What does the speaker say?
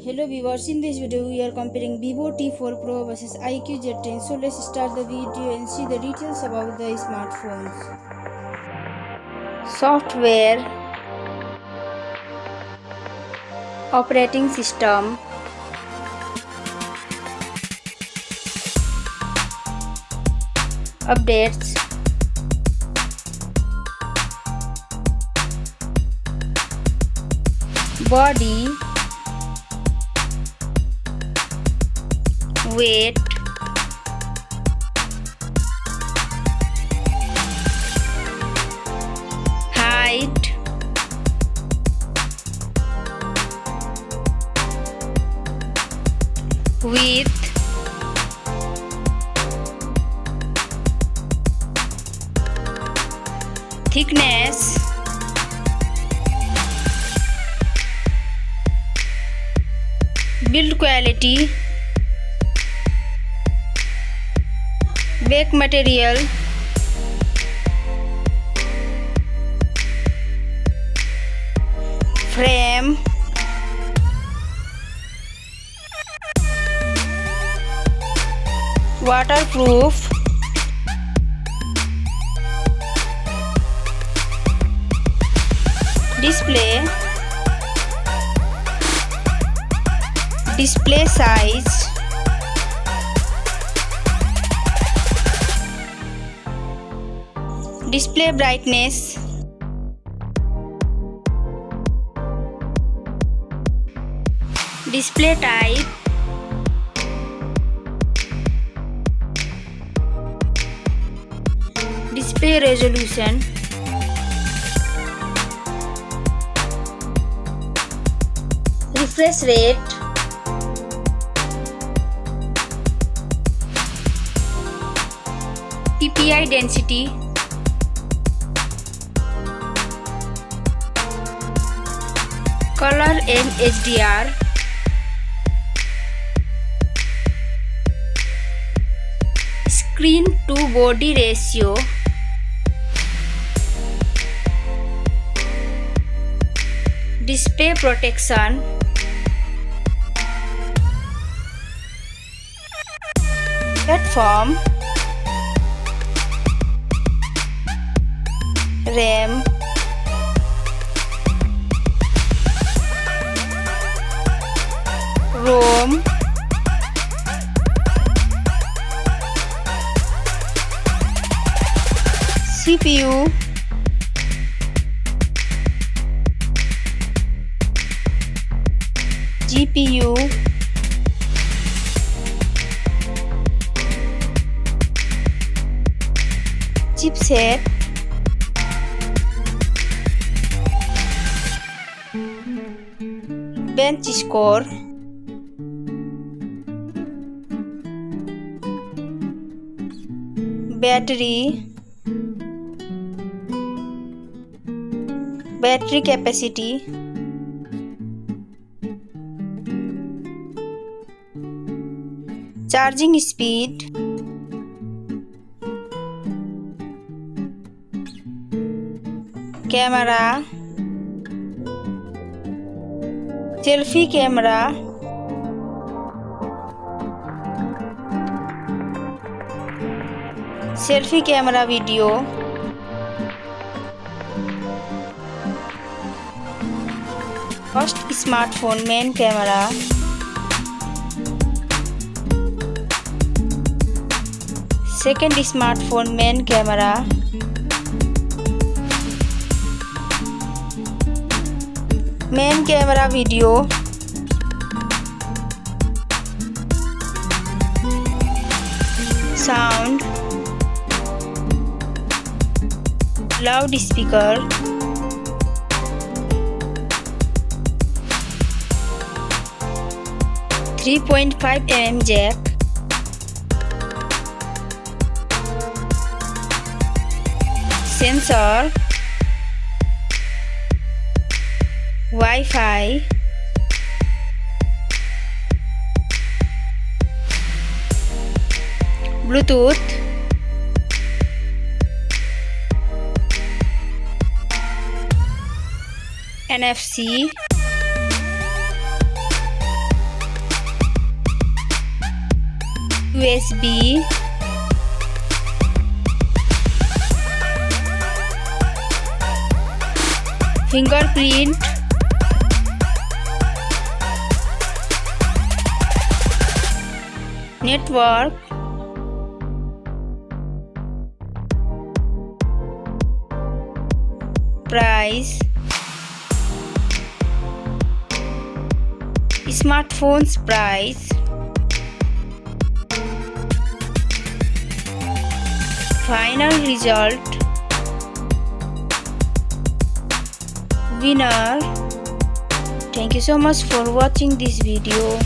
Hello viewers, in this video we are comparing Vivo T4 Pro versus iQOO Z10. So let's start the video and see the details about the smartphones. Software, operating system, updates, body, weight, height, width, thickness, build quality, back material, frame, waterproof, display size, display brightness, display type, display resolution, refresh rate, PPI density, color and HDR, screen to body ratio, display protection, platform, RAM, ROM, CPU, GPU, chipset, Geekbench Score, battery capacity, charging speed, camera, selfie camera, selfie camera video, first smartphone main camera, second smartphone main camera, main camera video, sound, loudspeaker, .5mm jack, sensor, Wi-Fi, Bluetooth, NFC, USB, fingerprint, network, price, smartphone's price, final result, winner. Thank you so much for watching this video.